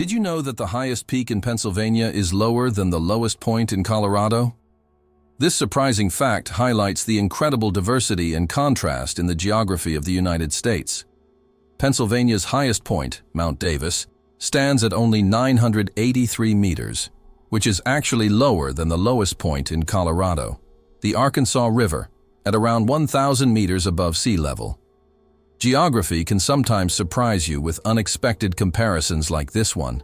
Did you know that the highest peak in Pennsylvania is lower than the lowest point in Colorado? This surprising fact highlights the incredible diversity and contrast in the geography of the United States. Pennsylvania's highest point, Mount Davis, stands at only 983 meters, which is actually lower than the lowest point in Colorado, the Arkansas River, at around 1,000 meters above sea level. Geography can sometimes surprise you with unexpected comparisons like this one.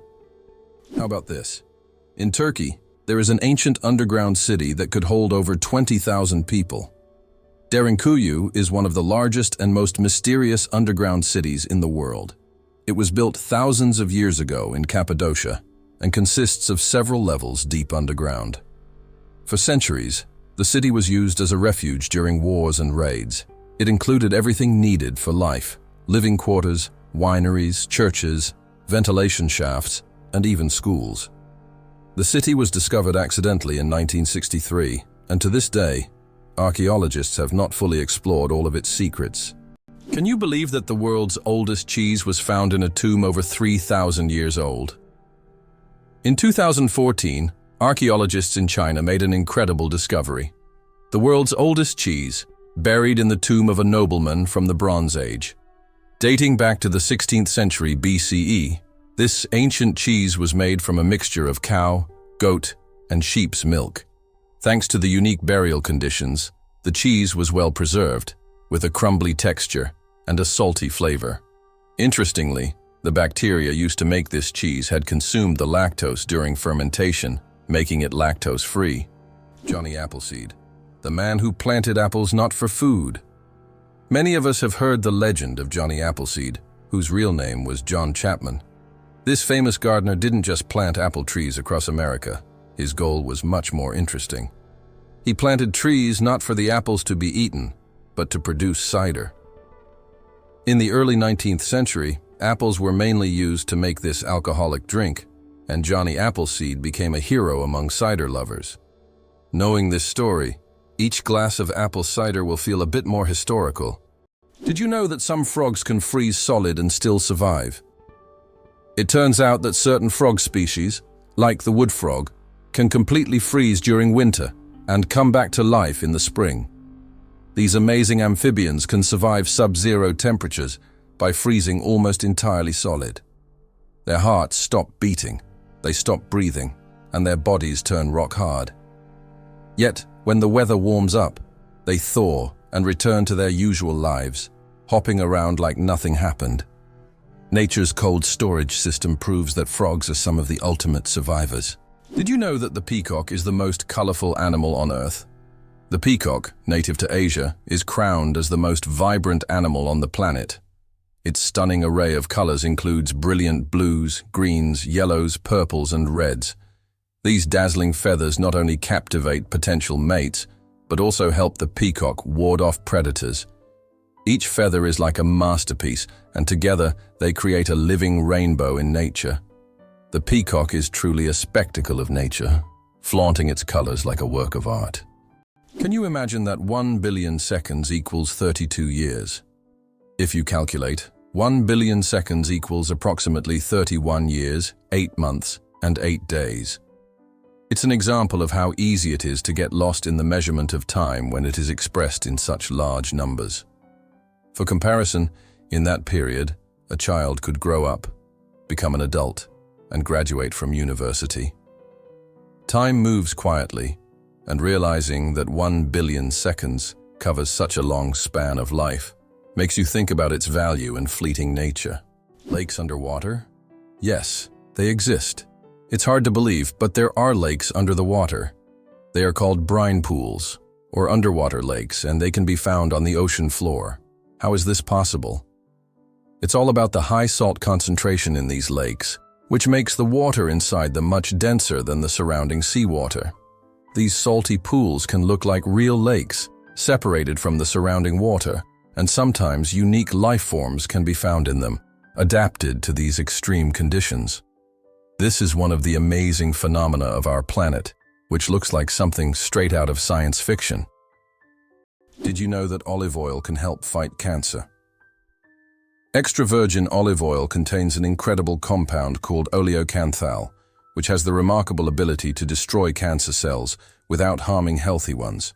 How about this? In Turkey, there is an ancient underground city that could hold over 20,000 people. Derinkuyu is one of the largest and most mysterious underground cities in the world. It was built thousands of years ago in Cappadocia and consists of several levels deep underground. For centuries, the city was used as a refuge during wars and raids. It included everything needed for life: living quarters, wineries, churches, ventilation shafts, and even schools. The city was discovered accidentally in 1963, and to this day, archaeologists have not fully explored all of its secrets. Can you believe that the world's oldest cheese was found in a tomb over 3,000 years old? In 2014, archaeologists in China made an incredible discovery. The world's oldest cheese, buried in the tomb of a nobleman from the Bronze Age. Dating back to the 16th century BCE, this ancient cheese was made from a mixture of cow, goat, and sheep's milk. Thanks to the unique burial conditions, the cheese was well preserved, with a crumbly texture and a salty flavor. Interestingly, the bacteria used to make this cheese had consumed the lactose during fermentation, making it lactose-free. Johnny Appleseed, the man who planted apples not for food. Many of us have heard the legend of Johnny Appleseed, whose real name was John Chapman. This famous gardener didn't just plant apple trees across America. His goal was much more interesting. He planted trees not for the apples to be eaten, but to produce cider. In the early 19th century, apples were mainly used to make this alcoholic drink, and Johnny Appleseed became a hero among cider lovers. Knowing this story, each glass of apple cider will feel a bit more historical. Did you know that some frogs can freeze solid and still survive? It turns out that certain frog species, like the wood frog, can completely freeze during winter and come back to life in the spring. These amazing amphibians can survive sub-zero temperatures by freezing almost entirely solid. Their hearts stop beating, they stop breathing, and their bodies turn rock hard. Yet, when the weather warms up, they thaw and return to their usual lives, hopping around like nothing happened. Nature's cold storage system proves that frogs are some of the ultimate survivors. Did you know that the peacock is the most colorful animal on Earth? The peacock, native to Asia, is crowned as the most vibrant animal on the planet. Its stunning array of colors includes brilliant blues, greens, yellows, purples, and reds. These dazzling feathers not only captivate potential mates, but also help the peacock ward off predators. Each feather is like a masterpiece, and together they create a living rainbow in nature. The peacock is truly a spectacle of nature, flaunting its colors like a work of art. Can you imagine that 1 billion seconds equals 32 years? If you calculate, 1 billion seconds equals approximately 31 years, 8 months, and 8 days. It's an example of how easy it is to get lost in the measurement of time when it is expressed in such large numbers. For comparison, in that period, a child could grow up, become an adult, and graduate from university. Time moves quietly, and realizing that 1 billion seconds covers such a long span of life makes you think about its value and fleeting nature. Lakes underwater? Yes, they exist. It's hard to believe, but there are lakes under the water. They are called brine pools, or underwater lakes, and they can be found on the ocean floor. How is this possible? It's all about the high salt concentration in these lakes, which makes the water inside them much denser than the surrounding seawater. These salty pools can look like real lakes, separated from the surrounding water, and sometimes unique life forms can be found in them, adapted to these extreme conditions. This is one of the amazing phenomena of our planet, which looks like something straight out of science fiction. Did you know that olive oil can help fight cancer? Extra virgin olive oil contains an incredible compound called oleocanthal, which has the remarkable ability to destroy cancer cells without harming healthy ones.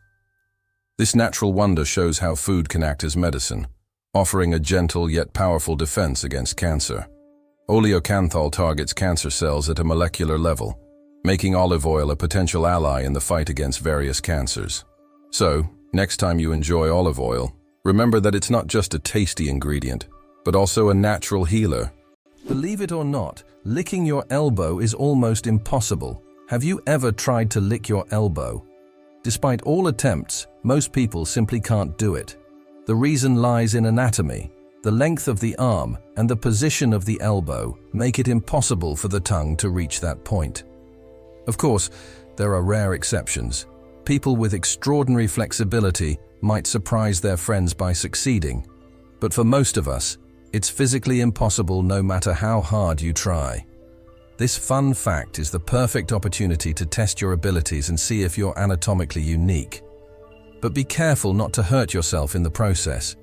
This natural wonder shows how food can act as medicine, offering a gentle yet powerful defense against cancer. Oleocanthal targets cancer cells at a molecular level, making olive oil a potential ally in the fight against various cancers. So, next time you enjoy olive oil, remember that it's not just a tasty ingredient, but also a natural healer. Believe it or not, licking your elbow is almost impossible. Have you ever tried to lick your elbow? Despite all attempts, most people simply can't do it. The reason lies in anatomy. The length of the arm and the position of the elbow make it impossible for the tongue to reach that point. Of course, there are rare exceptions. People with extraordinary flexibility might surprise their friends by succeeding. But for most of us, it's physically impossible no matter how hard you try. This fun fact is the perfect opportunity to test your abilities and see if you're anatomically unique. But be careful not to hurt yourself in the process.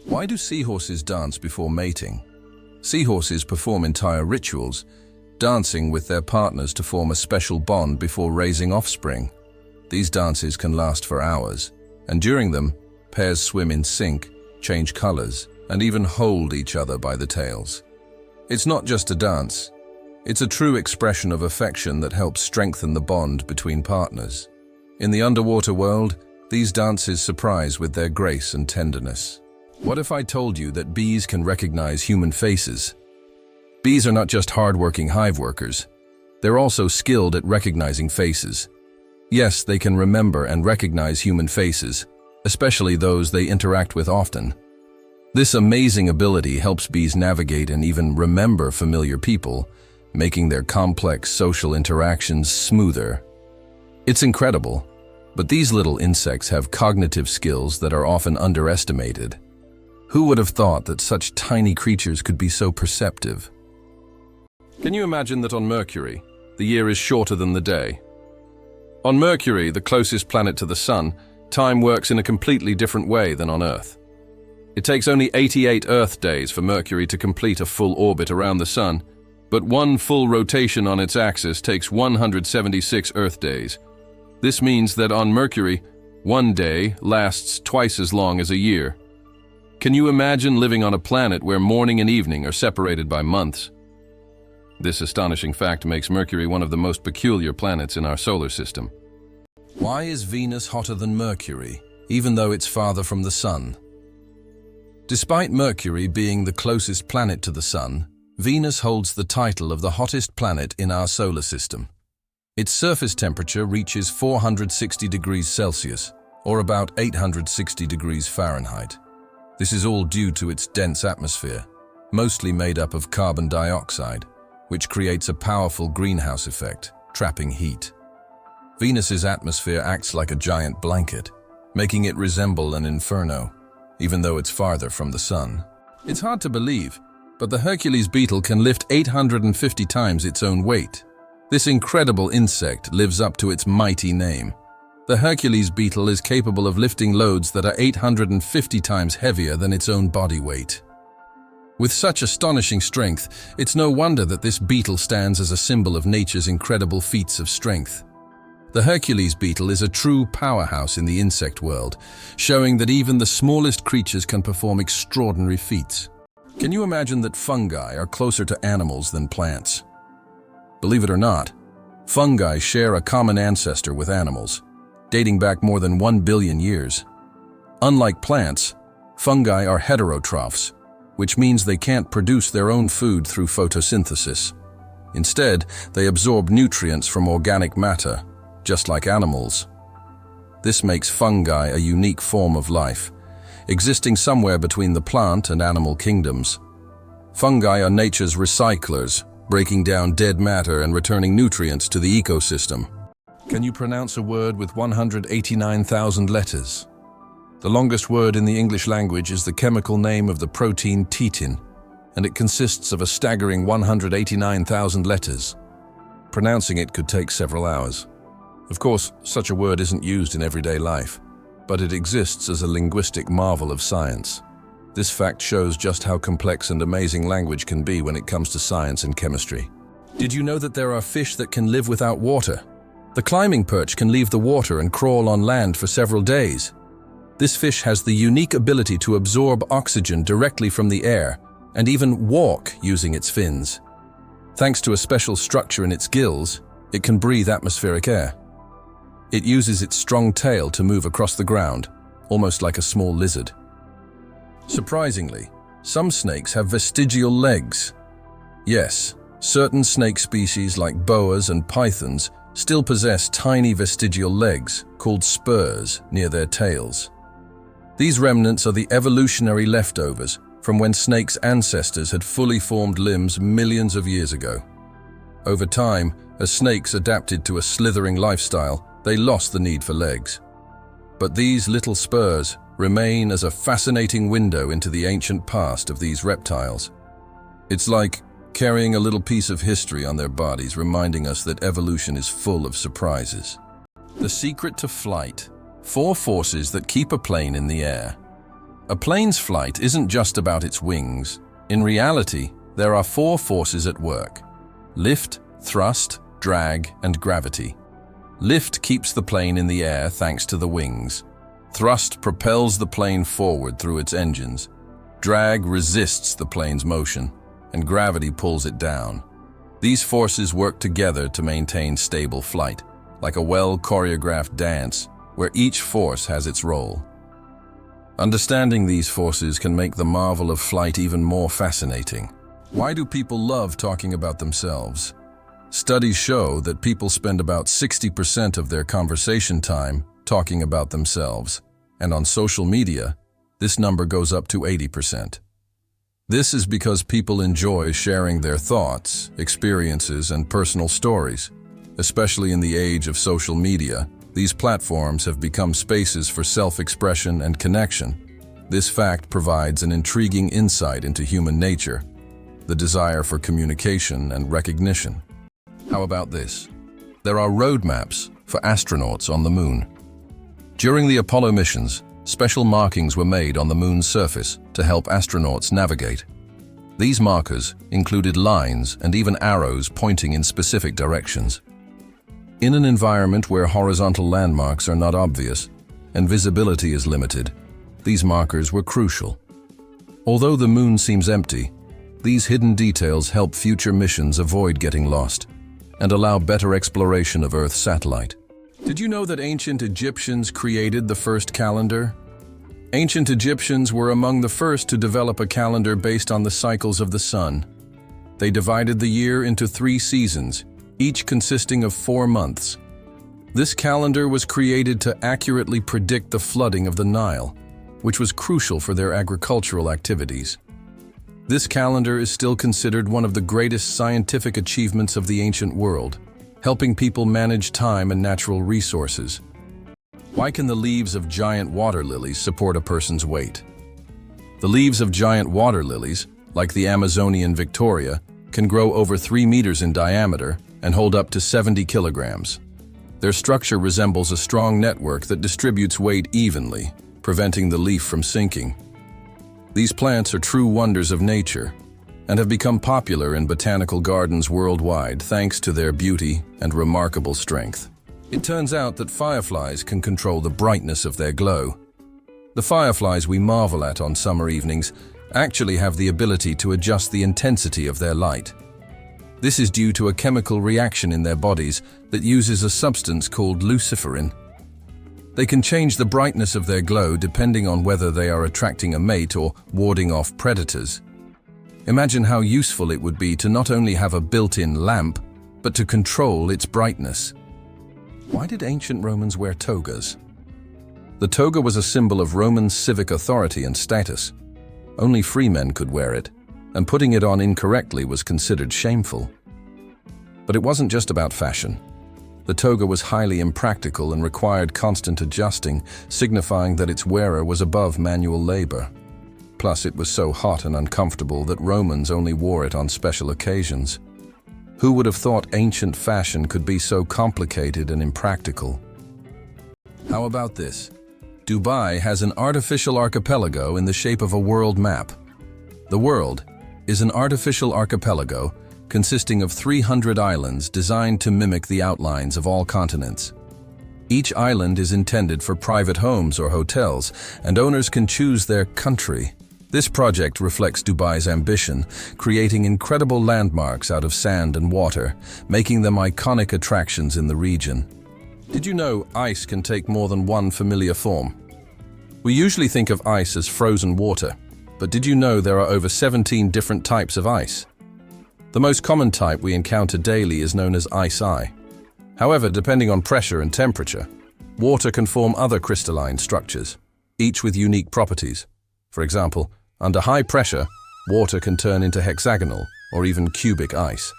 Why do seahorses dance before mating? Seahorses perform entire rituals, dancing with their partners to form a special bond before raising offspring. These dances can last for hours, and during them, pairs swim in sync, change colors, and even hold each other by the tails. It's not just a dance. It's a true expression of affection that helps strengthen the bond between partners. In the underwater world, these dances surprise with their grace and tenderness. What if I told you that bees can recognize human faces? Bees are not just hard-working hive workers. They're also skilled at recognizing faces. Yes, they can remember and recognize human faces, especially those they interact with often. This amazing ability helps bees navigate and even remember familiar people, making their complex social interactions smoother. It's incredible, but these little insects have cognitive skills that are often underestimated. Who would have thought that such tiny creatures could be so perceptive? Can you imagine that on Mercury, the year is shorter than the day? On Mercury, the closest planet to the Sun, time works in a completely different way than on Earth. It takes only 88 Earth days for Mercury to complete a full orbit around the Sun, but one full rotation on its axis takes 176 Earth days. This means that on Mercury, one day lasts twice as long as a year. Can you imagine living on a planet where morning and evening are separated by months? This astonishing fact makes Mercury one of the most peculiar planets in our solar system. Why is Venus hotter than Mercury, even though it's farther from the Sun? Despite Mercury being the closest planet to the Sun, Venus holds the title of the hottest planet in our solar system. Its surface temperature reaches 460 degrees Celsius, or about 860 degrees Fahrenheit. This is all due to its dense atmosphere, mostly made up of carbon dioxide, which creates a powerful greenhouse effect, trapping heat. Venus's atmosphere acts like a giant blanket, making it resemble an inferno, even though it's farther from the Sun. It's hard to believe, but the Hercules beetle can lift 850 times its own weight. This incredible insect lives up to its mighty name. The Hercules beetle is capable of lifting loads that are 850 times heavier than its own body weight. With such astonishing strength, it's no wonder that this beetle stands as a symbol of nature's incredible feats of strength. The Hercules beetle is a true powerhouse in the insect world, showing that even the smallest creatures can perform extraordinary feats. Can you imagine that fungi are closer to animals than plants? Believe it or not, fungi share a common ancestor with animals, dating back more than 1 billion years. Unlike plants, fungi are heterotrophs, which means they can't produce their own food through photosynthesis. Instead, they absorb nutrients from organic matter, just like animals. This makes fungi a unique form of life, existing somewhere between the plant and animal kingdoms. Fungi are nature's recyclers, breaking down dead matter and returning nutrients to the ecosystem. Can you pronounce a word with 189,000 letters? The longest word in the English language is the chemical name of the protein titin, and it consists of a staggering 189,000 letters. Pronouncing it could take several hours. Of course, such a word isn't used in everyday life, but it exists as a linguistic marvel of science. This fact shows just how complex and amazing language can be when it comes to science and chemistry. Did you know that there are fish that can live without water? The climbing perch can leave the water and crawl on land for several days. This fish has the unique ability to absorb oxygen directly from the air and even walk using its fins. Thanks to a special structure in its gills, it can breathe atmospheric air. It uses its strong tail to move across the ground, almost like a small lizard. Surprisingly, some snakes have vestigial legs. Yes, certain snake species like boas and pythons still possess tiny vestigial legs, called spurs, near their tails. These remnants are the evolutionary leftovers from when snakes' ancestors had fully formed limbs millions of years ago. Over time, as snakes adapted to a slithering lifestyle, they lost the need for legs. But these little spurs remain as a fascinating window into the ancient past of these reptiles. It's like carrying a little piece of history on their bodies, reminding us that evolution is full of surprises. The secret to flight: 4 forces that keep a plane in the air. A plane's flight isn't just about its wings. In reality, there are 4 forces at work: lift, thrust, drag, and gravity. Lift keeps the plane in the air thanks to the wings. Thrust propels the plane forward through its engines. Drag resists the plane's motion, and gravity pulls it down. These forces work together to maintain stable flight, like a well-choreographed dance where each force has its role. Understanding these forces can make the marvel of flight even more fascinating. Why do people love talking about themselves? Studies show that people spend about 60% of their conversation time talking about themselves, and on social media, this number goes up to 80%. This is because people enjoy sharing their thoughts, experiences, and personal stories. Especially in the age of social media, these platforms have become spaces for self-expression and connection. This fact provides an intriguing insight into human nature, the desire for communication and recognition. How about this? There are roadmaps for astronauts on the moon. During the Apollo missions, special markings were made on the moon's surface to help astronauts navigate. These markers included lines and even arrows pointing in specific directions. In an environment where horizontal landmarks are not obvious and visibility is limited, these markers were crucial. Although the moon seems empty, these hidden details help future missions avoid getting lost and allow better exploration of Earth's satellite. Did you know that ancient Egyptians created the first calendar? Ancient Egyptians were among the first to develop a calendar based on the cycles of the sun. They divided the year into 3 seasons, each consisting of 4 months. This calendar was created to accurately predict the flooding of the Nile, which was crucial for their agricultural activities. This calendar is still considered one of the greatest scientific achievements of the ancient world, helping people manage time and natural resources. Why can the leaves of giant water lilies support a person's weight? The leaves of giant water lilies, like the Amazonian Victoria, can grow over 3 meters in diameter and hold up to 70 kilograms. Their structure resembles a strong network that distributes weight evenly, preventing the leaf from sinking. These plants are true wonders of nature and have become popular in botanical gardens worldwide thanks to their beauty and remarkable strength. It turns out that fireflies can control the brightness of their glow. The fireflies we marvel at on summer evenings actually have the ability to adjust the intensity of their light. This is due to a chemical reaction in their bodies that uses a substance called luciferin. They can change the brightness of their glow depending on whether they are attracting a mate or warding off predators. Imagine how useful it would be to not only have a built-in lamp, but to control its brightness. Why did ancient Romans wear togas? The toga was a symbol of Roman civic authority and status. Only free men could wear it, and putting it on incorrectly was considered shameful. But it wasn't just about fashion. The toga was highly impractical and required constant adjusting, signifying that its wearer was above manual labor. Plus, it was so hot and uncomfortable that Romans only wore it on special occasions. Who would have thought ancient fashion could be so complicated and impractical? How about this? Dubai has an artificial archipelago in the shape of a world map. The world is an artificial archipelago consisting of 300 islands designed to mimic the outlines of all continents. Each island is intended for private homes or hotels, and owners can choose their country. This project reflects Dubai's ambition, creating incredible landmarks out of sand and water, making them iconic attractions in the region. Did you know ice can take more than one familiar form? We usually think of ice as frozen water, but did you know there are over 17 different types of ice? The most common type we encounter daily is known as ice. However, depending on pressure and temperature, water can form other crystalline structures, each with unique properties. For example, under high pressure, water can turn into hexagonal or even cubic ice.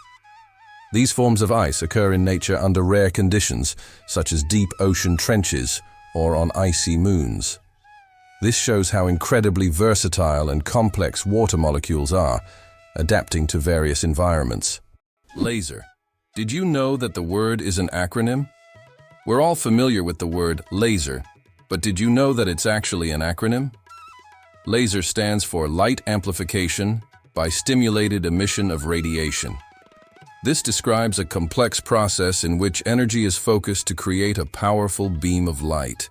These forms of ice occur in nature under rare conditions, such as deep ocean trenches or on icy moons. This shows how incredibly versatile and complex water molecules are, adapting to various environments. Laser. Did you know that the word is an acronym? We're all familiar with the word laser, but did you know that it's actually an acronym? Laser stands for Light Amplification by Stimulated Emission of Radiation. This describes a complex process in which energy is focused to create a powerful beam of light.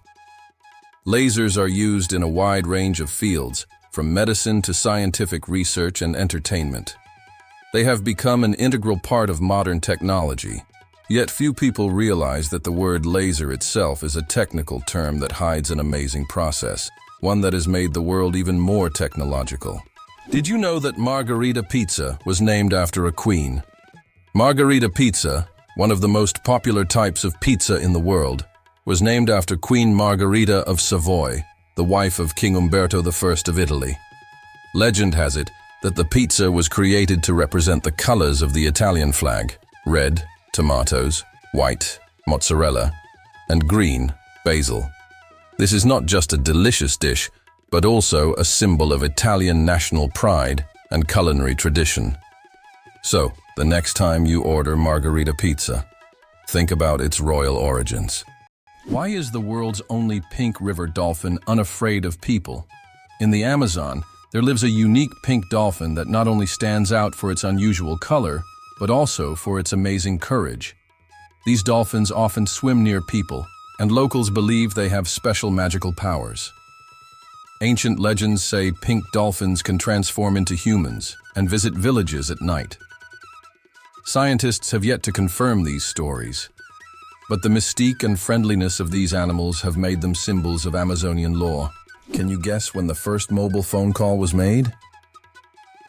Lasers are used in a wide range of fields, from medicine to scientific research and entertainment. They have become an integral part of modern technology, yet few people realize that the word laser itself is a technical term that hides an amazing process, one that has made the world even more technological. Did you know that Margherita pizza was named after a queen? Margherita pizza, one of the most popular types of pizza in the world, was named after Queen Margherita of Savoy, the wife of King Umberto I of Italy. Legend has it that the pizza was created to represent the colors of the Italian flag: red, tomatoes; white, mozzarella; and green, basil. This is not just a delicious dish, but also a symbol of Italian national pride and culinary tradition. So, the next time you order Margherita pizza, think about its royal origins. Why is the world's only pink river dolphin unafraid of people? In the Amazon, there lives a unique pink dolphin that not only stands out for its unusual color, but also for its amazing courage. These dolphins often swim near people, and locals believe they have special magical powers. Ancient legends say pink dolphins can transform into humans and visit villages at night. Scientists have yet to confirm these stories, but the mystique and friendliness of these animals have made them symbols of Amazonian lore. Can you guess when the first mobile phone call was made?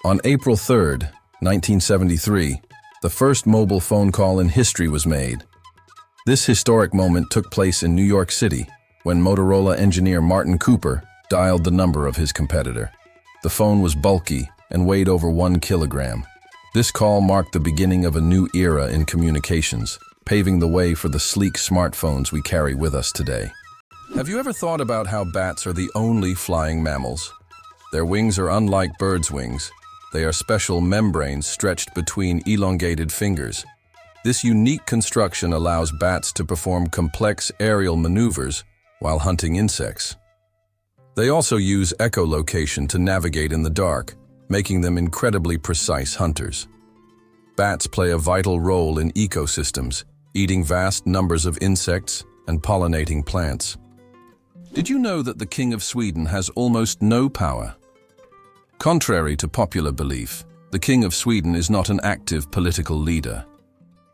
On April 3rd, 1973, the first mobile phone call in history was made. This historic moment took place in New York City when Motorola engineer Martin Cooper dialed the number of his competitor. The phone was bulky and weighed over 1 kilogram. This call marked the beginning of a new era in communications, paving the way for the sleek smartphones we carry with us today. Have you ever thought about how bats are the only flying mammals? Their wings are unlike birds' wings. They are special membranes stretched between elongated fingers. This unique construction allows bats to perform complex aerial maneuvers while hunting insects. They also use echolocation to navigate in the dark, making them incredibly precise hunters. Bats play a vital role in ecosystems, eating vast numbers of insects and pollinating plants. Did you know that the King of Sweden has almost no power? Contrary to popular belief, the King of Sweden is not an active political leader.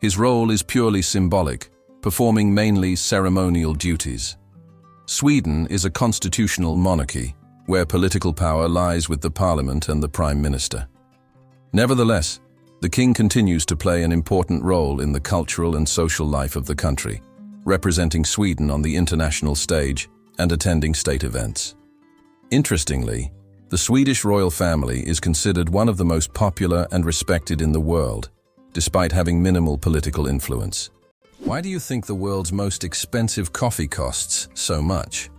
His role is purely symbolic, performing mainly ceremonial duties. Sweden is a constitutional monarchy, where political power lies with the parliament and the prime minister. Nevertheless, the king continues to play an important role in the cultural and social life of the country, representing Sweden on the international stage and attending state events. Interestingly, the Swedish royal family is considered one of the most popular and respected in the world, despite having minimal political influence. Why do you think the world's most expensive coffee costs so much?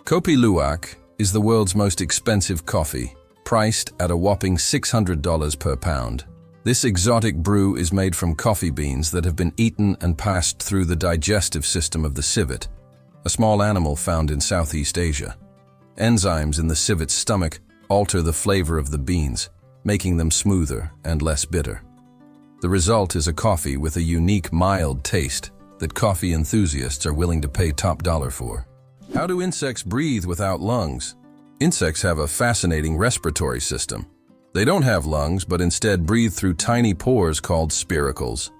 Kopi Luwak is the world's most expensive coffee, priced at a whopping $600 per pound. This exotic brew is made from coffee beans that have been eaten and passed through the digestive system of the civet, a small animal found in Southeast Asia. Enzymes in the civet's stomach alter the flavor of the beans, making them smoother and less bitter. The result is a coffee with a unique, mild taste that coffee enthusiasts are willing to pay top dollar for. How do insects breathe without lungs? Insects have a fascinating respiratory system. They don't have lungs, but instead breathe through tiny pores called spiracles.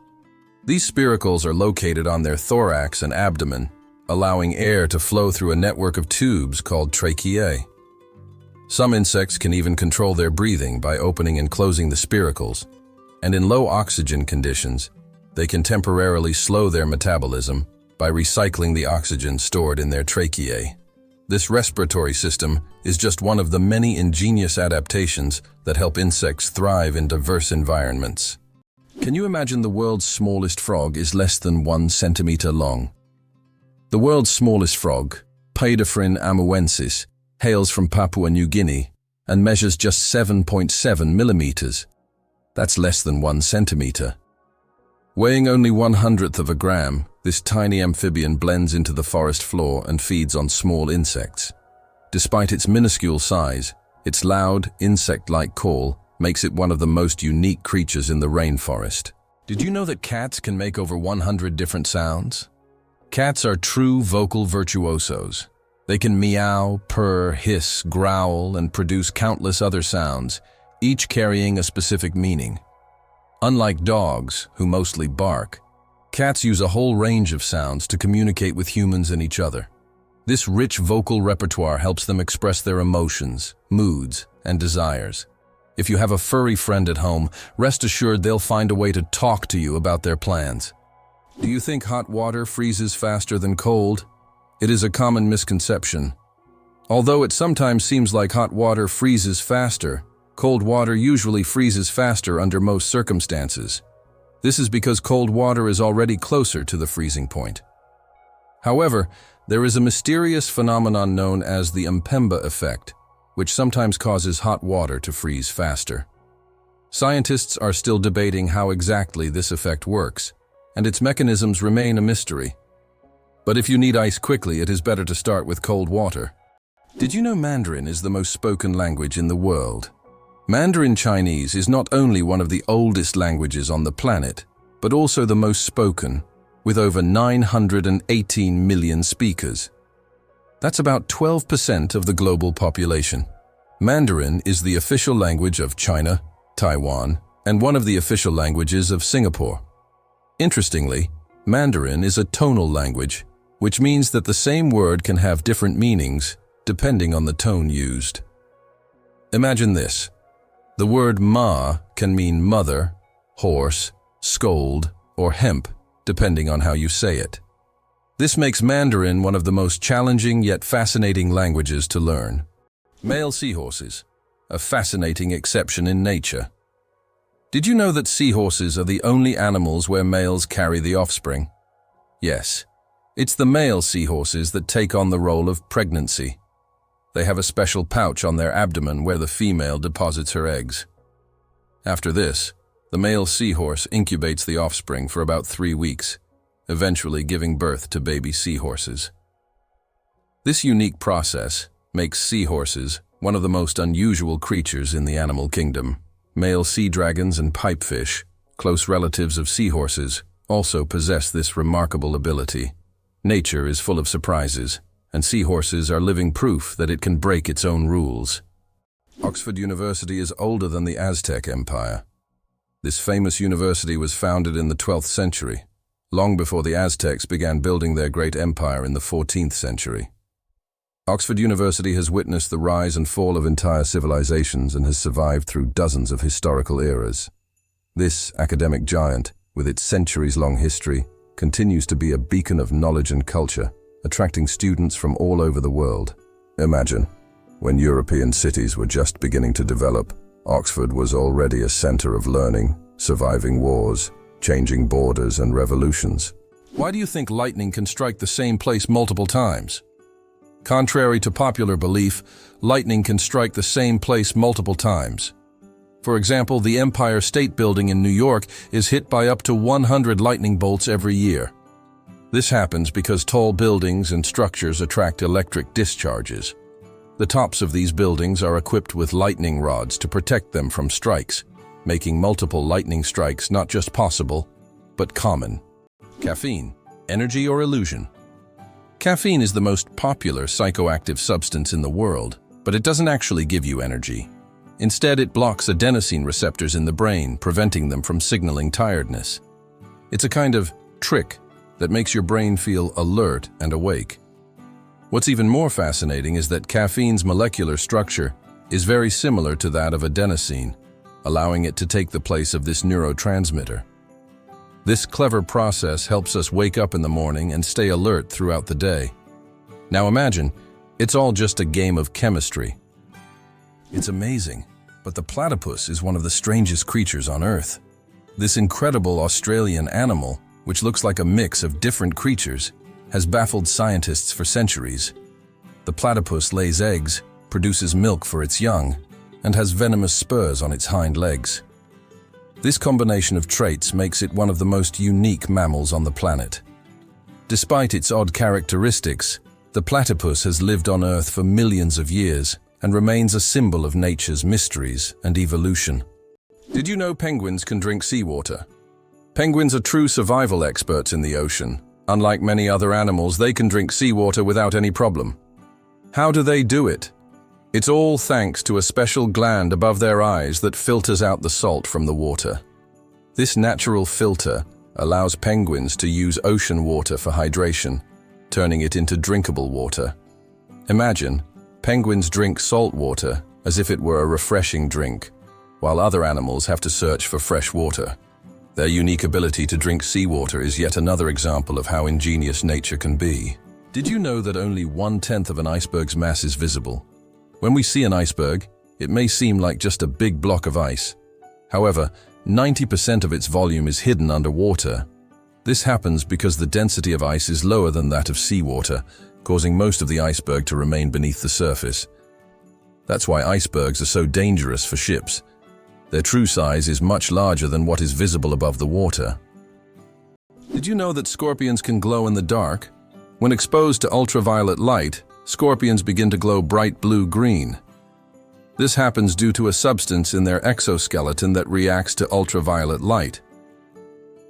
These spiracles are located on their thorax and abdomen, allowing air to flow through a network of tubes called tracheae. Some insects can even control their breathing by opening and closing the spiracles, and in low oxygen conditions, they can temporarily slow their metabolism by recycling the oxygen stored in their tracheae. This respiratory system is just one of the many ingenious adaptations that help insects thrive in diverse environments. Can you imagine the world's smallest frog is less than 1 centimeter long? The world's smallest frog, Paedophryne amuensis, hails from Papua New Guinea and measures just 7.7 millimeters. That's less than 1 centimeter. Weighing only 1/100th of a gram, this tiny amphibian blends into the forest floor and feeds on small insects. Despite its minuscule size, its loud, insect-like call makes it one of the most unique creatures in the rainforest. Did you know that cats can make over 100 different sounds? Cats are true vocal virtuosos. They can meow, purr, hiss, growl, and produce countless other sounds, each carrying a specific meaning. Unlike dogs, who mostly bark, cats use a whole range of sounds to communicate with humans and each other. This rich vocal repertoire helps them express their emotions, moods, and desires. If you have a furry friend at home, rest assured they'll find a way to talk to you about their plans. Do you think hot water freezes faster than cold? It is a common misconception. Although it sometimes seems like hot water freezes faster, cold water usually freezes faster under most circumstances. This is because cold water is already closer to the freezing point. However, there is a mysterious phenomenon known as the Mpemba effect, which sometimes causes hot water to freeze faster. Scientists are still debating how exactly this effect works, and its mechanisms remain a mystery. But if you need ice quickly, it is better to start with cold water. Did you know Mandarin is the most spoken language in the world? Mandarin Chinese is not only one of the oldest languages on the planet, but also the most spoken, with over 918 million speakers. That's about 12% of the global population. Mandarin is the official language of China, Taiwan, and one of the official languages of Singapore. Interestingly, Mandarin is a tonal language, which means that the same word can have different meanings depending on the tone used. Imagine this. The word ma can mean mother, horse, scold, or hemp, depending on how you say it. This makes Mandarin one of the most challenging yet fascinating languages to learn. Male seahorses, a fascinating exception in nature. Did you know that seahorses are the only animals where males carry the offspring? Yes, it's the male seahorses that take on the role of pregnancy. They have a special pouch on their abdomen where the female deposits her eggs. After this, the male seahorse incubates the offspring for about 3 weeks, eventually giving birth to baby seahorses. This unique process makes seahorses one of the most unusual creatures in the animal kingdom. Male sea dragons and pipefish, close relatives of seahorses, also possess this remarkable ability. Nature is full of surprises, and seahorses are living proof that it can break its own rules. Oxford University is older than the Aztec Empire. This famous university was founded in the 12th century, long before the Aztecs began building their great empire in the 14th century. Oxford University has witnessed the rise and fall of entire civilizations and has survived through dozens of historical eras. This academic giant, with its centuries-long history, continues to be a beacon of knowledge and culture, attracting students from all over the world. Imagine, when European cities were just beginning to develop, Oxford was already a center of learning, surviving wars, changing borders and revolutions. Why do you think lightning can strike the same place multiple times? Contrary to popular belief, lightning can strike the same place multiple times. For example, the Empire State Building in New York is hit by up to 100 lightning bolts every year. This happens because tall buildings and structures attract electric discharges. The tops of these buildings are equipped with lightning rods to protect them from strikes, making multiple lightning strikes not just possible, but common. Caffeine, energy or illusion? Caffeine is the most popular psychoactive substance in the world, but it doesn't actually give you energy. Instead, it blocks adenosine receptors in the brain, preventing them from signaling tiredness. It's a kind of trick that makes your brain feel alert and awake. What's even more fascinating is that caffeine's molecular structure is very similar to that of adenosine, allowing it to take the place of this neurotransmitter. This clever process helps us wake up in the morning and stay alert throughout the day. Now imagine, it's all just a game of chemistry. It's amazing, but the platypus is one of the strangest creatures on Earth. This incredible Australian animal, which looks like a mix of different creatures, has baffled scientists for centuries. The platypus lays eggs, produces milk for its young, and has venomous spurs on its hind legs. This combination of traits makes it one of the most unique mammals on the planet. Despite its odd characteristics, the platypus has lived on Earth for millions of years and remains a symbol of nature's mysteries and evolution. Did you know penguins can drink seawater? Penguins are true survival experts in the ocean. Unlike many other animals, they can drink seawater without any problem. How do they do it? It's all thanks to a special gland above their eyes that filters out the salt from the water. This natural filter allows penguins to use ocean water for hydration, turning it into drinkable water. Imagine, penguins drink salt water as if it were a refreshing drink, while other animals have to search for fresh water. Their unique ability to drink seawater is yet another example of how ingenious nature can be. Did you know that only 1/10 of an iceberg's mass is visible? When we see an iceberg, it may seem like just a big block of ice. However, 90% of its volume is hidden underwater. This happens because the density of ice is lower than that of seawater, causing most of the iceberg to remain beneath the surface. That's why icebergs are so dangerous for ships. Their true size is much larger than what is visible above the water. Did you know that scorpions can glow in the dark? When exposed to ultraviolet light, scorpions begin to glow bright blue-green. This happens due to a substance in their exoskeleton that reacts to ultraviolet light.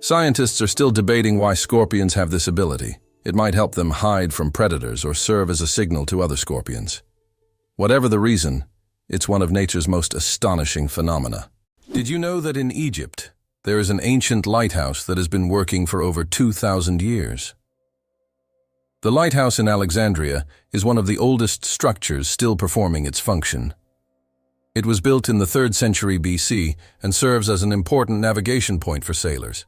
Scientists are still debating why scorpions have this ability. It might help them hide from predators or serve as a signal to other scorpions. Whatever the reason, it's one of nature's most astonishing phenomena. Did you know that in Egypt, there is an ancient lighthouse that has been working for over 2,000 years? The lighthouse in Alexandria is one of the oldest structures still performing its function. It was built in the 3rd century BC and serves as an important navigation point for sailors.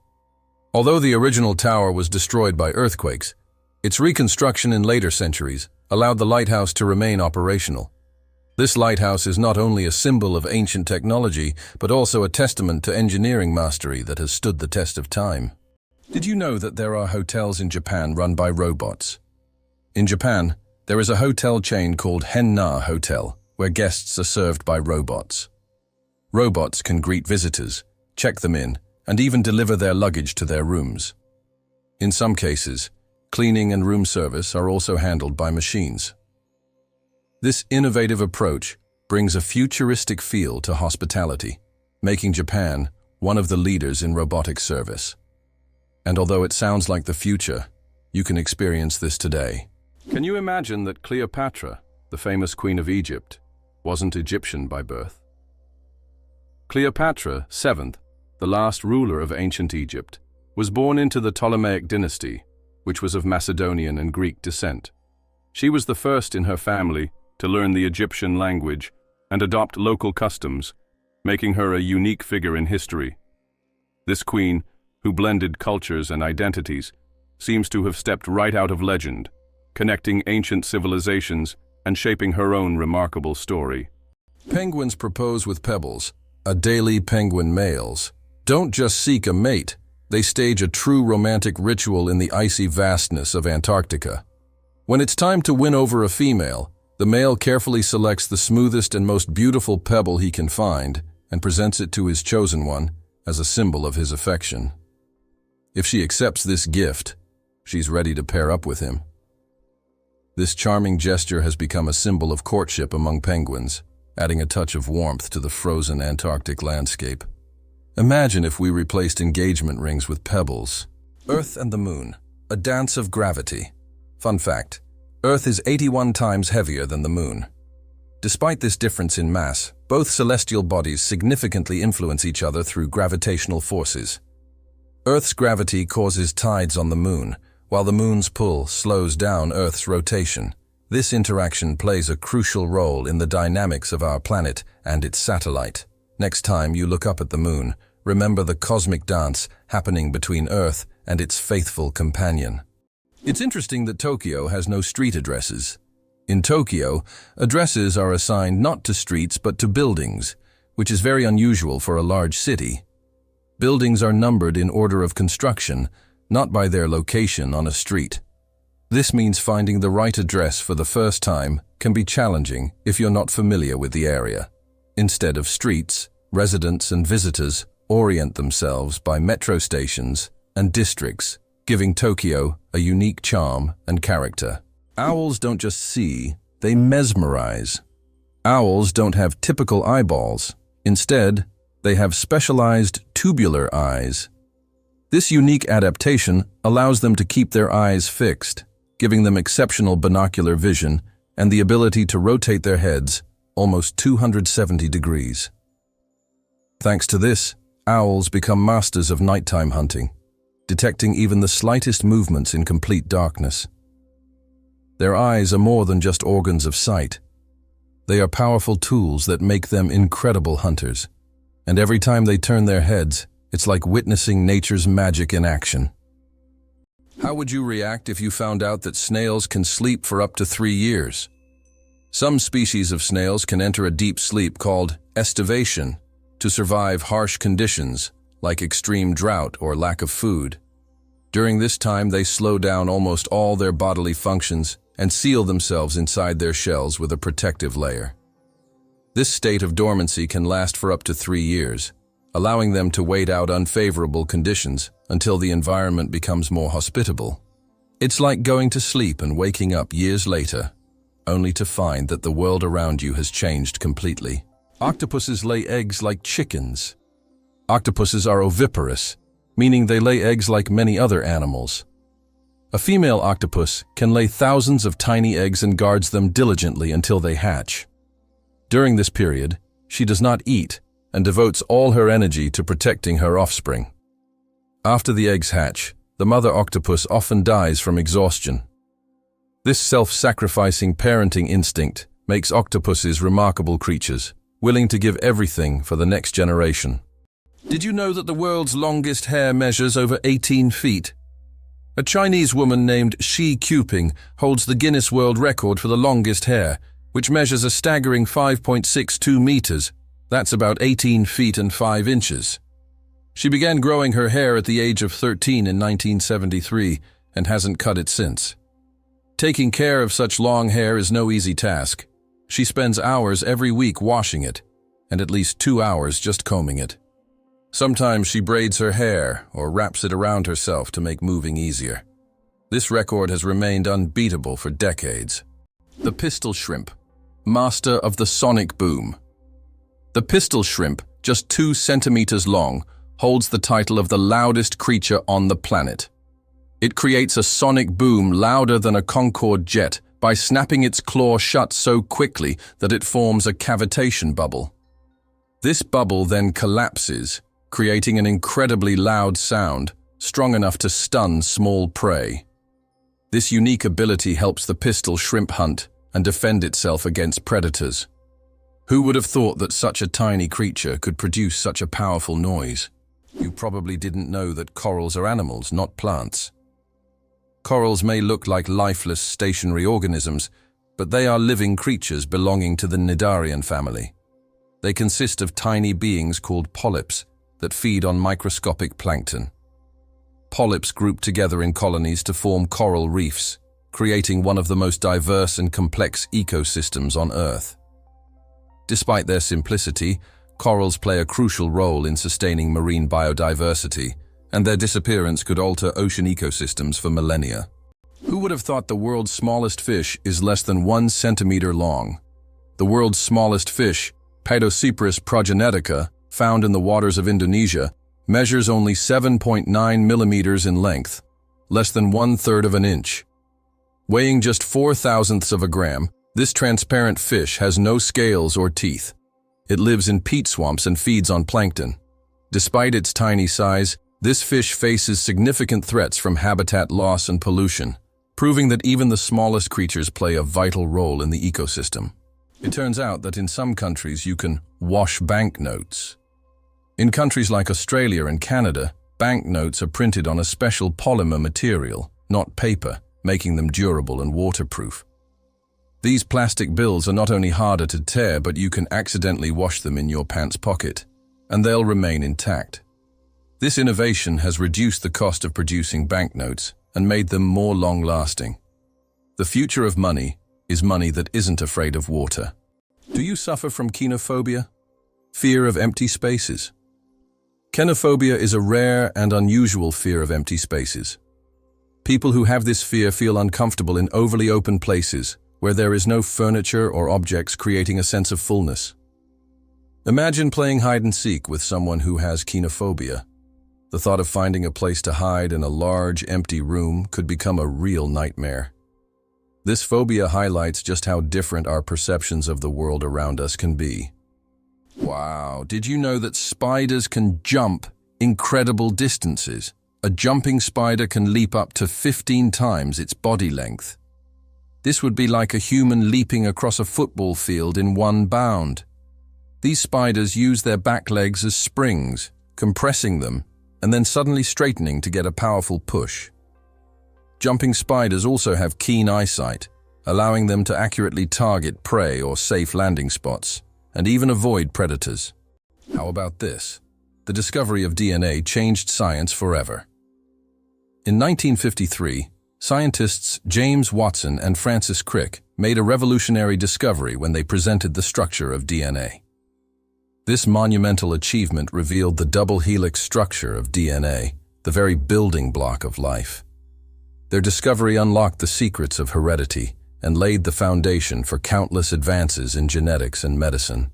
Although the original tower was destroyed by earthquakes, its reconstruction in later centuries allowed the lighthouse to remain operational. This lighthouse is not only a symbol of ancient technology, but also a testament to engineering mastery that has stood the test of time. Did you know that there are hotels in Japan run by robots? In Japan, there is a hotel chain called Henna Hotel, where guests are served by robots. Robots can greet visitors, check them in, and even deliver their luggage to their rooms. In some cases, cleaning and room service are also handled by machines. This innovative approach brings a futuristic feel to hospitality, making Japan one of the leaders in robotic service. And although it sounds like the future, you can experience this today. Can you imagine that Cleopatra, the famous queen of Egypt, wasn't Egyptian by birth? Cleopatra VII, the last ruler of ancient Egypt, was born into the Ptolemaic dynasty, which was of Macedonian and Greek descent. She was the first in her family to learn the Egyptian language and adopt local customs, making her a unique figure in history. This queen, who blended cultures and identities, seems to have stepped right out of legend, connecting ancient civilizations and shaping her own remarkable story. Penguins propose with pebbles. Adelie penguin males don't just seek a mate, they stage a true romantic ritual in the icy vastness of Antarctica. When it's time to win over a female, the male carefully selects the smoothest and most beautiful pebble he can find and presents it to his chosen one as a symbol of his affection. If she accepts this gift, She's ready to pair up with him. This charming gesture has become a symbol of courtship among penguins, adding a touch of warmth to the frozen Antarctic landscape. Imagine if we replaced engagement rings with pebbles. Earth and the Moon, a dance of gravity. Fun fact, Earth is 81 times heavier than the Moon. Despite this difference in mass, both celestial bodies significantly influence each other through gravitational forces. Earth's gravity causes tides on the Moon, while the Moon's pull slows down Earth's rotation. This interaction plays a crucial role in the dynamics of our planet and its satellite. Next time you look up at the Moon, remember the cosmic dance happening between Earth and its faithful companion. It's interesting that Tokyo has no street addresses. In Tokyo, addresses are assigned not to streets but to buildings, which is very unusual for a large city. Buildings are numbered in order of construction, not by their location on a street. This means finding the right address for the first time can be challenging if you're not familiar with the area. Instead of streets, residents and visitors orient themselves by metro stations and districts, giving Tokyo a unique charm and character. Owls don't just see, they mesmerize. Owls don't have typical eyeballs. Instead, they have specialized tubular eyes. This unique adaptation allows them to keep their eyes fixed, giving them exceptional binocular vision and the ability to rotate their heads almost 270 degrees. Thanks to this, owls become masters of nighttime hunting, detecting even the slightest movements in complete darkness. Their eyes are more than just organs of sight. They are powerful tools that make them incredible hunters, and every time they turn their heads, it's like witnessing nature's magic in action. How would you react if you found out that snails can sleep for up to 3 years? Some species of snails can enter a deep sleep called estivation to survive harsh conditions like extreme drought or lack of food. During this time, they slow down almost all their bodily functions and seal themselves inside their shells with a protective layer. This state of dormancy can last for up to 3 years, allowing them to wait out unfavorable conditions until the environment becomes more hospitable. It's like going to sleep and waking up years later, only to find that the world around you has changed completely. Octopuses lay eggs like chickens. Octopuses are oviparous, meaning they lay eggs like many other animals. A female octopus can lay thousands of tiny eggs and guards them diligently until they hatch. During this period, she does not eat and devotes all her energy to protecting her offspring. After the eggs hatch, the mother octopus often dies from exhaustion. This self-sacrificing parenting instinct makes octopuses remarkable creatures, willing to give everything for the next generation. Did you know that the world's longest hair measures over 18 feet? A Chinese woman named Shi Quping holds the Guinness World Record for the longest hair, which measures a staggering 5.62 meters. That's about 18 feet and 5 inches. She began growing her hair at the age of 13 in 1973 and hasn't cut it since. Taking care of such long hair is no easy task. She spends hours every week washing it, and at least 2 hours just combing it. Sometimes she braids her hair or wraps it around herself to make moving easier. This record has remained unbeatable for decades. The pistol shrimp, master of the sonic boom. The pistol shrimp, just 2 centimeters long, holds the title of the loudest creature on the planet. It creates a sonic boom louder than a Concorde jet by snapping its claw shut so quickly that it forms a cavitation bubble. This bubble then collapses, creating an incredibly loud sound, strong enough to stun small prey. This unique ability helps the pistol shrimp hunt and defend itself against predators. Who would have thought that such a tiny creature could produce such a powerful noise? You probably didn't know that corals are animals, not plants. Corals may look like lifeless, stationary organisms, but they are living creatures belonging to the Cnidarian family. They consist of tiny beings called polyps that feed on microscopic plankton. Polyps group together in colonies to form coral reefs, creating one of the most diverse and complex ecosystems on Earth. Despite their simplicity, corals play a crucial role in sustaining marine biodiversity and their disappearance could alter ocean ecosystems for millennia. Who would have thought the world's smallest fish is less than 1 centimeter long? The world's smallest fish, Paedocypris progenetica, found in the waters of Indonesia, measures only 7.9 millimeters in length, less than 1/3 of an inch. Weighing just 0.004 of a gram, this transparent fish has no scales or teeth. It lives in peat swamps and feeds on plankton. Despite its tiny size, this fish faces significant threats from habitat loss and pollution, proving that even the smallest creatures play a vital role in the ecosystem. It turns out that in some countries you can wash banknotes. In countries like Australia and Canada, banknotes are printed on a special polymer material, not paper, making them durable and waterproof. These plastic bills are not only harder to tear, but you can accidentally wash them in your pants pocket, and they'll remain intact. This innovation has reduced the cost of producing banknotes and made them more long-lasting. The future of money is money that isn't afraid of water. Do you suffer from kenophobia? Fear of empty spaces? Kenophobia is a rare and unusual fear of empty spaces. People who have this fear feel uncomfortable in overly open places where there is no furniture or objects, creating a sense of fullness. Imagine playing hide-and-seek with someone who has kenophobia. The thought of finding a place to hide in a large, empty room could become a real nightmare. This phobia highlights just how different our perceptions of the world around us can be. Wow, did you know that spiders can jump incredible distances? A jumping spider can leap up to 15 times its body length. This would be like a human leaping across a football field in one bound. These spiders use their back legs as springs, compressing them, and then suddenly straightening to get a powerful push. Jumping spiders also have keen eyesight, allowing them to accurately target prey or safe landing spots, and even avoid predators. How about this? The discovery of DNA changed science forever. In 1953, scientists James Watson and Francis Crick made a revolutionary discovery when they presented the structure of DNA. This monumental achievement revealed the double helix structure of DNA, the very building block of life. Their discovery unlocked the secrets of heredity and laid the foundation for countless advances in genetics and medicine.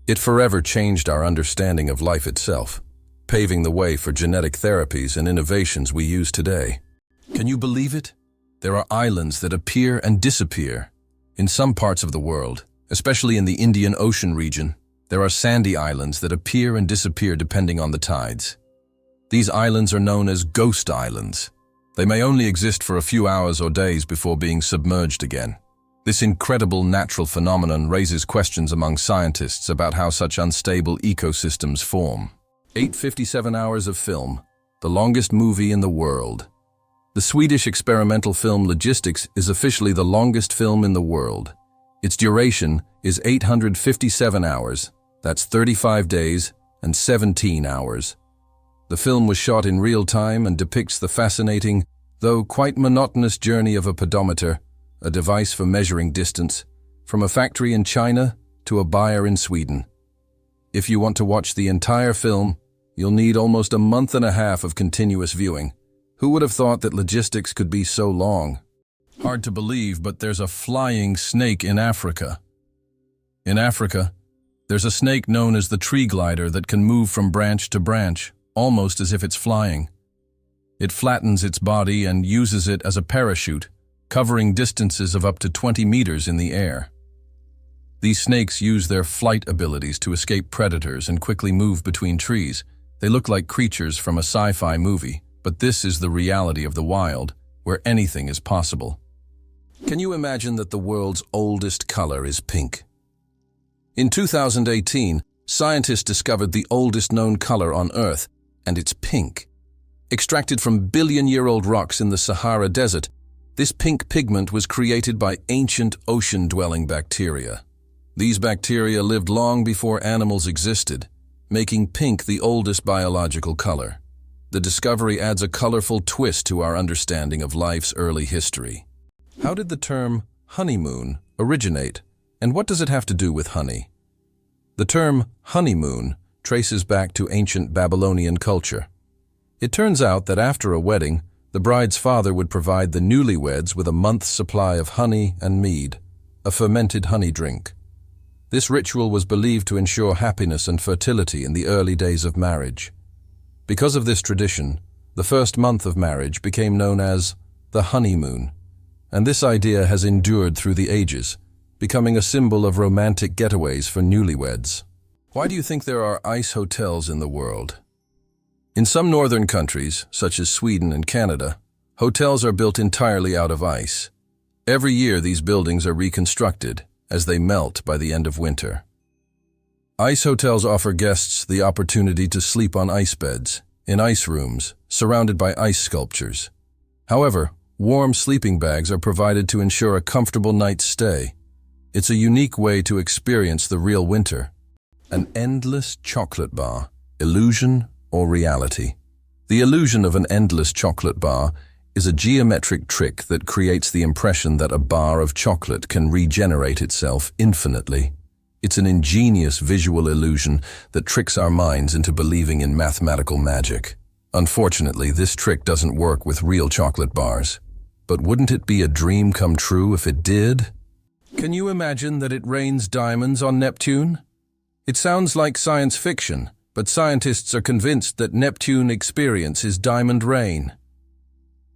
It forever changed our understanding of life itself, paving the way for genetic therapies and innovations we use today. Can you believe it? There are islands that appear and disappear. In some parts of the world, especially in the Indian Ocean region, there are sandy islands that appear and disappear depending on the tides. These islands are known as ghost islands. They may only exist for a few hours or days before being submerged again. This incredible natural phenomenon raises questions among scientists about how such unstable ecosystems form. 857 hours of film, the longest movie in the world. The Swedish experimental film Logistics is officially the longest film in the world. Its duration is 857 hours, that's 35 days and 17 hours. The film was shot in real time and depicts the fascinating, though quite monotonous journey of a pedometer, a device for measuring distance, from a factory in China to a buyer in Sweden. If you want to watch the entire film, you'll need almost a month and a half of continuous viewing. Who would have thought that logistics could be so long? Hard to believe, but there's a flying snake in Africa. In Africa, there's a snake known as the tree glider that can move from branch to branch, almost as if it's flying. It flattens its body and uses it as a parachute, covering distances of up to 20 meters in the air. These snakes use their flight abilities to escape predators and quickly move between trees. They look like creatures from a sci-fi movie, but this is the reality of the wild, where anything is possible. Can you imagine that the world's oldest color is pink? In 2018, scientists discovered the oldest known color on Earth, and it's pink. Extracted from billion-year-old rocks in the Sahara Desert, this pink pigment was created by ancient ocean-dwelling bacteria. These bacteria lived long before animals existed, making pink the oldest biological color. The discovery adds a colorful twist to our understanding of life's early history. How did the term honeymoon originate, and what does it have to do with honey? The term honeymoon traces back to ancient Babylonian culture. It turns out that after a wedding, the bride's father would provide the newlyweds with a month's supply of honey and mead, a fermented honey drink. This ritual was believed to ensure happiness and fertility in the early days of marriage. Because of this tradition, the first month of marriage became known as the honeymoon, and this idea has endured through the ages, becoming a symbol of romantic getaways for newlyweds. Why do you think there are ice hotels in the world? In some northern countries, such as Sweden and Canada, hotels are built entirely out of ice. Every year these buildings are reconstructed as they melt by the end of winter. Ice hotels offer guests the opportunity to sleep on ice beds, in ice rooms, surrounded by ice sculptures. However, warm sleeping bags are provided to ensure a comfortable night's stay. It's a unique way to experience the real winter. An endless chocolate bar, illusion or reality? The illusion of an endless chocolate bar is a geometric trick that creates the impression that a bar of chocolate can regenerate itself infinitely. It's an ingenious visual illusion that tricks our minds into believing in mathematical magic. Unfortunately, this trick doesn't work with real chocolate bars. But wouldn't it be a dream come true if it did? Can you imagine that it rains diamonds on Neptune? It sounds like science fiction, but scientists are convinced that Neptune experiences diamond rain.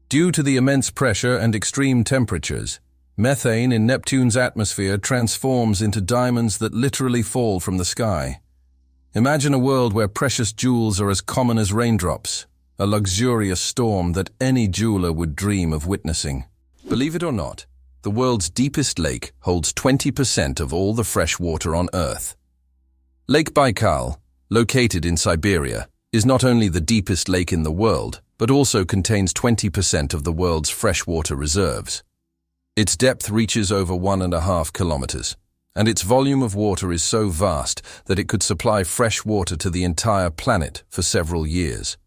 Due to the immense pressure and extreme temperatures, methane in Neptune's atmosphere transforms into diamonds that literally fall from the sky. Imagine a world where precious jewels are as common as raindrops, a luxurious storm that any jeweler would dream of witnessing. Believe it or not, the world's deepest lake holds 20% of all the fresh water on Earth. Lake Baikal, located in Siberia, is not only the deepest lake in the world, but also contains 20% of the world's freshwater reserves. Its depth reaches over 1.5 kilometers, and its volume of water is so vast that it could supply fresh water to the entire planet for several years.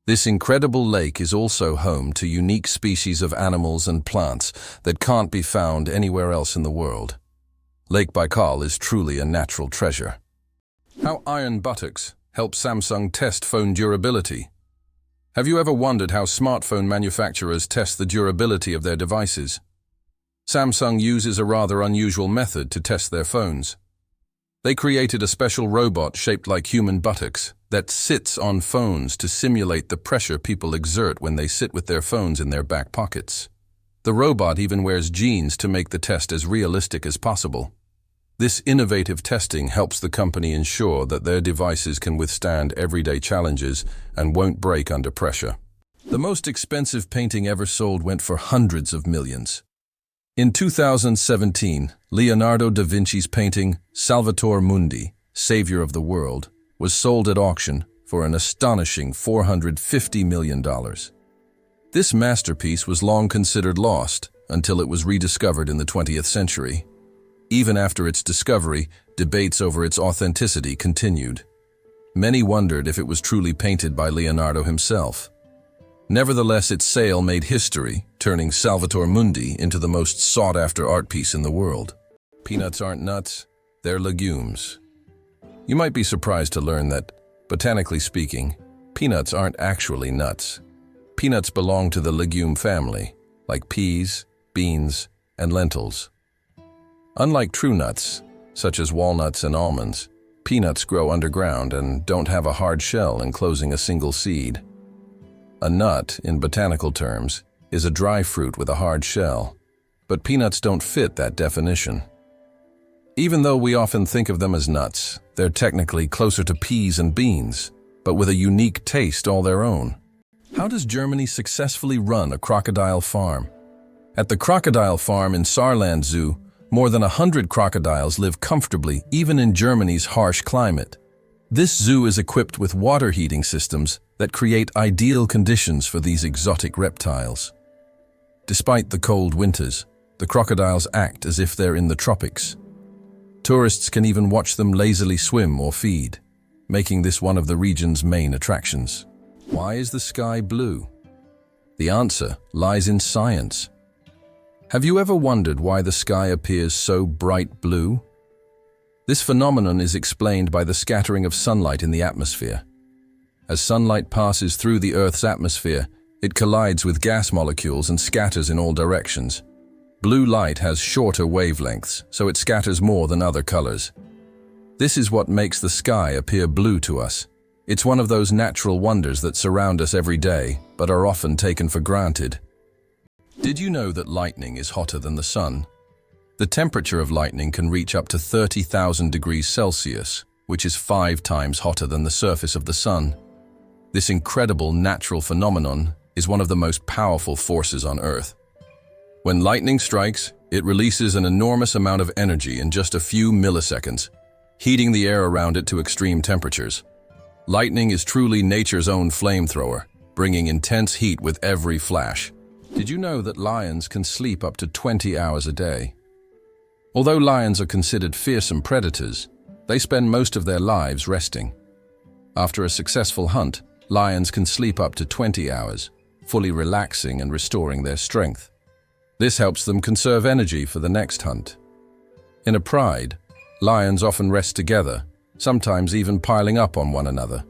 This incredible lake is also home to unique species of animals and plants that can't be found anywhere else in the world. Lake Baikal is truly a natural treasure. How iron buttocks help Samsung test phone durability. Have you ever wondered how smartphone manufacturers test the durability of their devices? Samsung uses a rather unusual method to test their phones. They created a special robot shaped like human buttocks that sits on phones to simulate the pressure people exert when they sit with their phones in their back pockets. The robot even wears jeans to make the test as realistic as possible. This innovative testing helps the company ensure that their devices can withstand everyday challenges and won't break under pressure. The most expensive painting ever sold went for hundreds of millions. In 2017, Leonardo da Vinci's painting, Salvator Mundi, Savior of the World, was sold at auction for an astonishing $450 million. This masterpiece was long considered lost until it was rediscovered in the 20th century. Even after its discovery, debates over its authenticity continued. Many wondered if it was truly painted by Leonardo himself. Nevertheless, its sale made history, turning Salvator Mundi into the most sought-after art piece in the world. Peanuts aren't nuts, they're legumes. You might be surprised to learn that, botanically speaking, peanuts aren't actually nuts. Peanuts belong to the legume family, like peas, beans, and lentils. Unlike true nuts, such as walnuts and almonds, peanuts grow underground and don't have a hard shell enclosing a single seed. A nut, in botanical terms, is a dry fruit with a hard shell, but peanuts don't fit that definition. Even though we often think of them as nuts, they're technically closer to peas and beans, but with a unique taste all their own. How does Germany successfully run a crocodile farm? At the crocodile farm in Saarland Zoo, more than 100 crocodiles live comfortably even in Germany's harsh climate. This zoo is equipped with water heating systems that create ideal conditions for these exotic reptiles. Despite the cold winters, the crocodiles act as if they're in the tropics. Tourists can even watch them lazily swim or feed, making this one of the region's main attractions. Why is the sky blue? The answer lies in science. Have you ever wondered why the sky appears so bright blue? This phenomenon is explained by the scattering of sunlight in the atmosphere. As sunlight passes through the Earth's atmosphere, it collides with gas molecules and scatters in all directions. Blue light has shorter wavelengths, so it scatters more than other colors. This is what makes the sky appear blue to us. It's one of those natural wonders that surround us every day, but are often taken for granted. Did you know that lightning is hotter than the sun? The temperature of lightning can reach up to 30,000 degrees Celsius, which is 5 times hotter than the surface of the sun. This incredible natural phenomenon is one of the most powerful forces on Earth. When lightning strikes, it releases an enormous amount of energy in just a few milliseconds, heating the air around it to extreme temperatures. Lightning is truly nature's own flamethrower, bringing intense heat with every flash. Did you know that lions can sleep up to 20 hours a day? Although lions are considered fearsome predators, they spend most of their lives resting. After a successful hunt, lions can sleep up to 20 hours, fully relaxing and restoring their strength. This helps them conserve energy for the next hunt. In a pride, lions often rest together, sometimes even piling up on one another,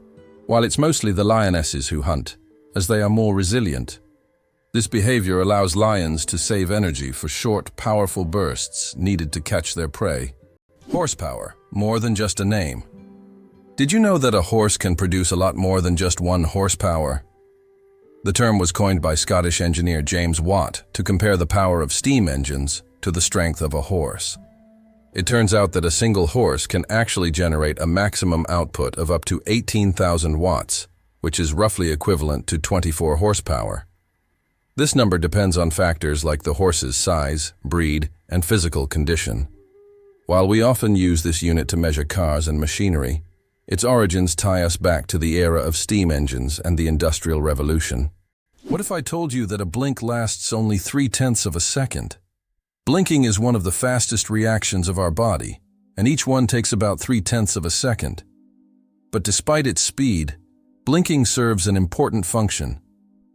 while it's mostly the lionesses who hunt, as they are more resilient. This behavior allows lions to save energy for short, powerful bursts needed to catch their prey. Horsepower, more than just a name. Did you know that a horse can produce a lot more than just 1 horsepower? The term was coined by Scottish engineer James Watt to compare the power of steam engines to the strength of a horse. It turns out that a single horse can actually generate a maximum output of up to 18,000 watts, which is roughly equivalent to 24 horsepower. This number depends on factors like the horse's size, breed, and physical condition. While we often use this unit to measure cars and machinery, its origins tie us back to the era of steam engines and the Industrial Revolution. What if I told you that a blink lasts only 3/10 of a second? Blinking is one of the fastest reactions of our body, and each one takes about 3/10 of a second. But despite its speed, blinking serves an important function.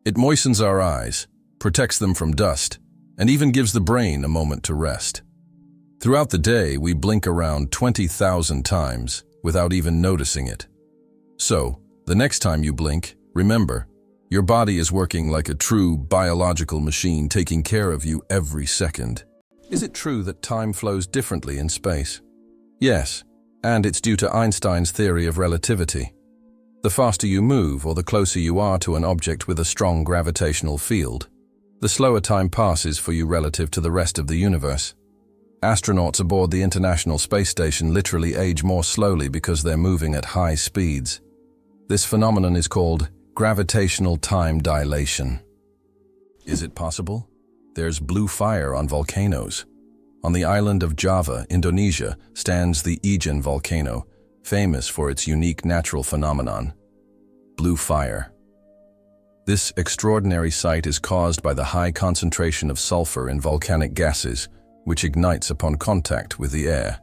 It moistens our eyes, protects them from dust, and even gives the brain a moment to rest. Throughout the day, we blink around 20,000 times without even noticing it. So, the next time you blink, remember, your body is working like a true biological machine taking care of you every second. Is it true that time flows differently in space? Yes, and it's due to Einstein's theory of relativity. The faster you move or the closer you are to an object with a strong gravitational field, the slower time passes for you relative to the rest of the universe. Astronauts aboard the International Space Station literally age more slowly because they're moving at high speeds. This phenomenon is called gravitational time dilation. Is it possible? There's blue fire on volcanoes. On the island of Java, Indonesia, stands the Ijen volcano, famous for its unique natural phenomenon, blue fire. This extraordinary sight is caused by the high concentration of sulfur in volcanic gases, which ignites upon contact with the air,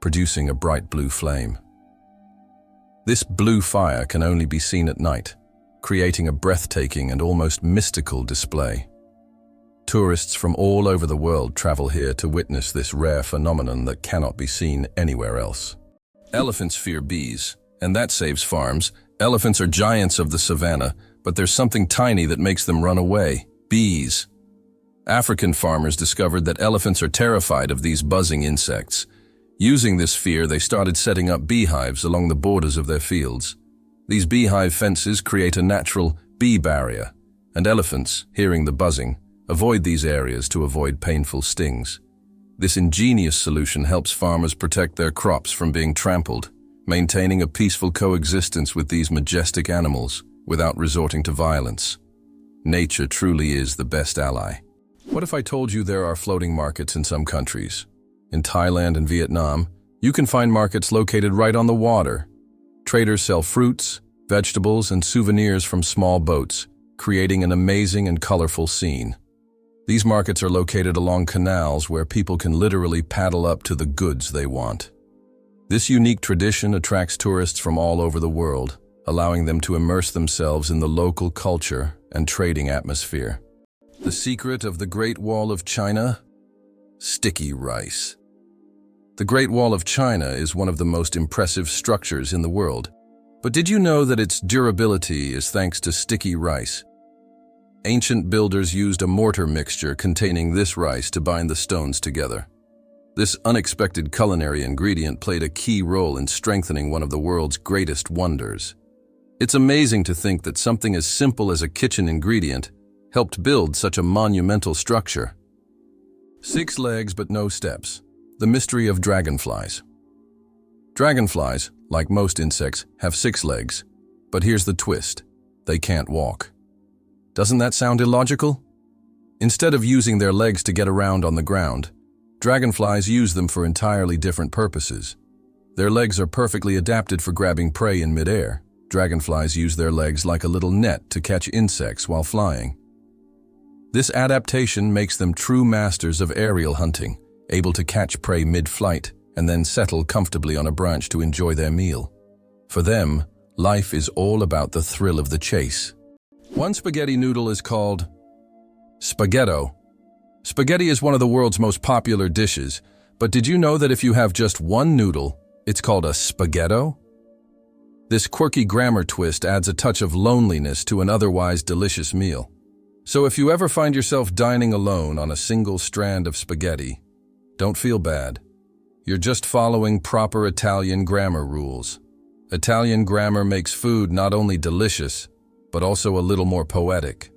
producing a bright blue flame. This blue fire can only be seen at night, creating a breathtaking and almost mystical display. Tourists from all over the world travel here to witness this rare phenomenon that cannot be seen anywhere else. Elephants fear bees, and that saves farms. Elephants are giants of the savannah, but there's something tiny that makes them run away: bees. African farmers discovered that elephants are terrified of these buzzing insects. Using this fear, they started setting up beehives along the borders of their fields. These beehive fences create a natural bee barrier, and elephants, hearing the buzzing, avoid these areas to avoid painful stings. This ingenious solution helps farmers protect their crops from being trampled, maintaining a peaceful coexistence with these majestic animals without resorting to violence. Nature truly is the best ally. What if I told you there are floating markets in some countries? In Thailand and Vietnam, you can find markets located right on the water. Traders sell fruits, vegetables, and souvenirs from small boats, creating an amazing and colorful scene. These markets are located along canals where people can literally paddle up to the goods they want. This unique tradition attracts tourists from all over the world, allowing them to immerse themselves in the local culture and trading atmosphere. The secret of the Great Wall of China? Sticky rice. The Great Wall of China is one of the most impressive structures in the world. But did you know that its durability is thanks to sticky rice? Ancient builders used a mortar mixture containing this rice to bind the stones together. This unexpected culinary ingredient played a key role in strengthening one of the world's greatest wonders. It's amazing to think that something as simple as a kitchen ingredient helped build such a monumental structure. 6 legs but no steps. The mystery of dragonflies. Dragonflies, like most insects, have 6 legs. But here's the twist: they can't walk. Doesn't that sound illogical? Instead of using their legs to get around on the ground, dragonflies use them for entirely different purposes. Their legs are perfectly adapted for grabbing prey in midair. Dragonflies use their legs like a little net to catch insects while flying. This adaptation makes them true masters of aerial hunting, able to catch prey mid-flight and then settle comfortably on a branch to enjoy their meal. For them, life is all about the thrill of the chase. One spaghetti noodle is called spaghetto. Spaghetti is one of the world's most popular dishes, but did you know that if you have just one noodle, it's called a spaghetto? This quirky grammar twist adds a touch of loneliness to an otherwise delicious meal. So if you ever find yourself dining alone on a single strand of spaghetti, don't feel bad. You're just following proper Italian grammar rules. Italian grammar makes food not only delicious, but also a little more poetic.